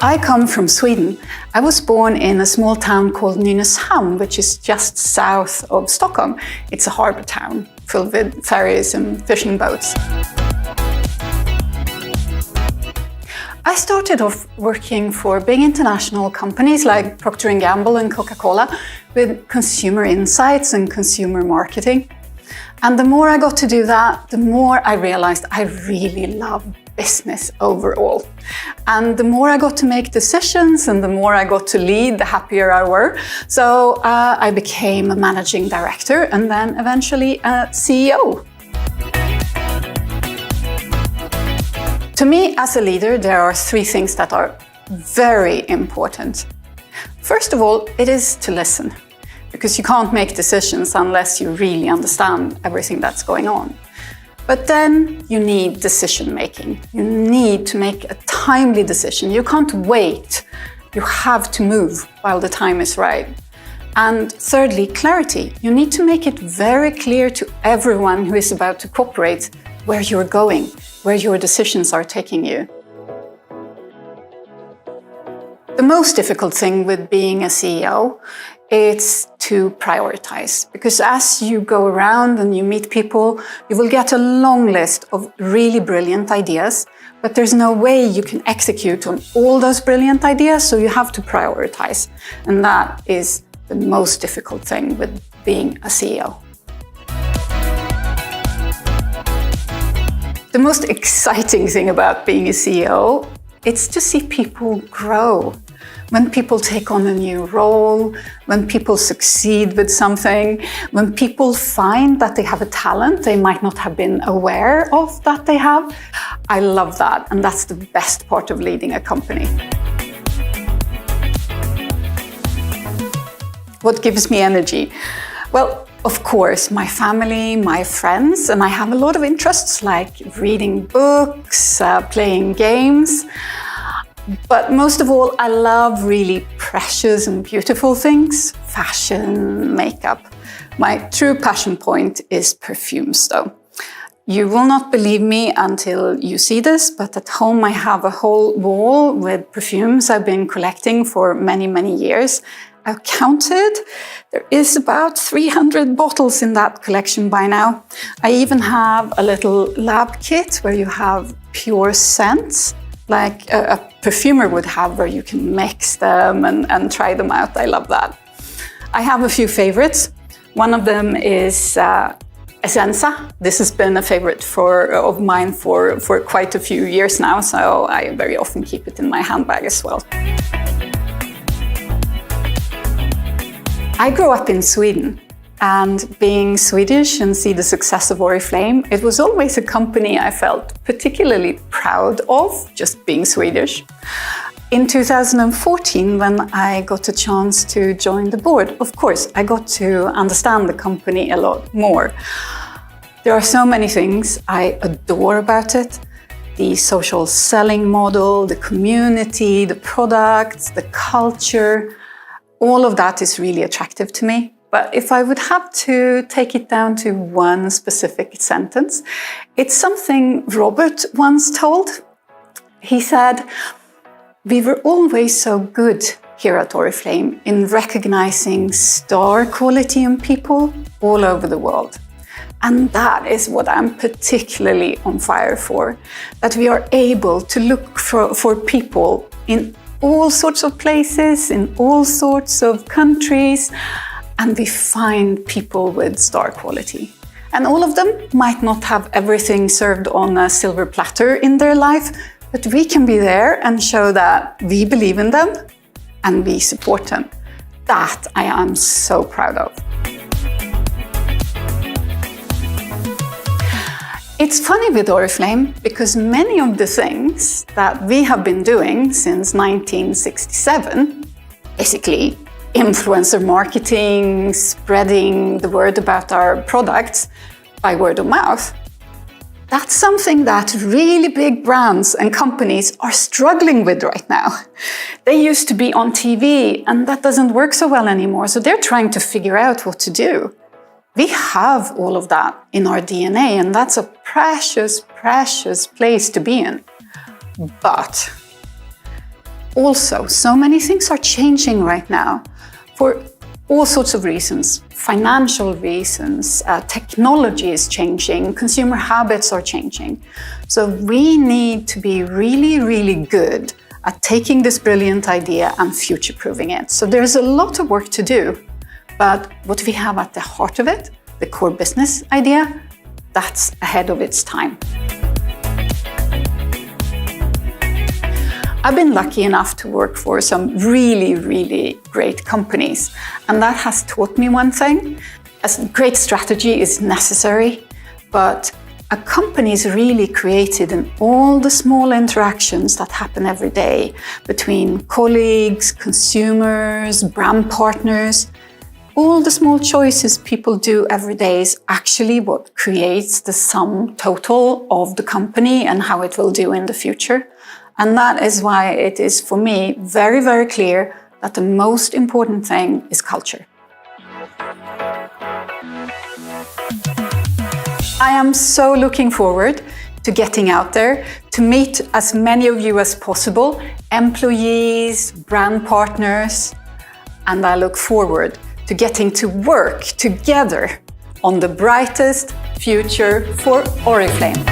I come from Sweden. I was born in a small town called Nynäshamn, which is just south of Stockholm. It's a harbour town filled with ferries and fishing boats. I started off working for big international companies like Procter & Gamble and Coca-Cola with consumer insights and consumer marketing. And the more I got to do that, the more I realized I really love business overall. And the more I got to make decisions and the more I got to lead, the happier I were. So I became a managing director and then eventually a CEO. To me, as a leader, there are three things that are very important. First of all, it is to listen, because you can't make decisions unless you really understand everything that's going on. But then you need decision making. You need to make a timely decision. You can't wait. You have to move while the time is right. And thirdly, clarity. You need to make it very clear to everyone who is about to cooperate where you're going, where your decisions are taking you. The most difficult thing with being a CEO is to prioritize, because as you go around and you meet people, you will get a long list of really brilliant ideas, but there's no way you can execute on all those brilliant ideas, so you have to prioritize. And that is the most difficult thing with being a CEO. The most exciting thing about being a CEO is to see people grow. When people take on a new role, when people succeed with something, when people find that they have a talent they might not have been aware of that they have. I love that, and that's the best part of leading a company. What gives me energy? Well, of course, my family, my friends, and I have a lot of interests like reading books, playing games. But most of all, I love really precious and beautiful things, fashion, makeup. My true passion point is perfumes, though. You will not believe me until you see this, but at home I have a whole wall with perfumes I've been collecting for many, many years. I've counted. There is about 300 bottles in that collection by now. I even have a little lab kit where you have pure scents, like a perfumer would have, where you can mix them and try them out. I love that. I have a few favorites. One of them is Essenza. This has been a favorite of mine for quite a few years now, so I very often keep it in my handbag as well. I grew up in Sweden, and being Swedish and see the success of Oriflame, it was always a company I felt particularly proud of, just being Swedish. In 2014, when I got a chance to join the board, of course, I got to understand the company a lot more. There are so many things I adore about it. The social selling model, the community, the products, the culture. All of that is really attractive to me. But if I would have to take it down to one specific sentence, it's something Robert once told. He said, "We were always so good here at Oriflame in recognizing star quality in people all over the world." And that is what I'm particularly on fire for, that we are able to look for people in all sorts of places, in all sorts of countries, and we find people with star quality. And all of them might not have everything served on a silver platter in their life, but we can be there and show that we believe in them and we support them. That I am so proud of. It's funny with Oriflame because many of the things that we have been doing since 1967, basically influencer marketing, spreading the word about our products by word of mouth, that's something that really big brands and companies are struggling with right now. They used to be on TV and that doesn't work so well anymore, so they're trying to figure out what to do. We have all of that in our DNA, and that's a precious, precious place to be in. But Also, so many things are changing right now for all sorts of reasons. Financial reasons, technology is changing, consumer habits are changing. So we need to be really, really good at taking this brilliant idea and future-proofing it. So there's a lot of work to do, but what we have at the heart of it, the core business idea, that's ahead of its time. I've been lucky enough to work for some really, really great companies, and that has taught me one thing. A great strategy is necessary, but a company is really created in all the small interactions that happen every day between colleagues, consumers, brand partners. All the small choices people do every day is actually what creates the sum total of the company and how it will do in the future. And that is why it is, for me, very, very clear that the most important thing is culture. I am so looking forward to getting out there, to meet as many of you as possible, employees, brand partners, and I look forward to getting to work together on the brightest future for Oriflame.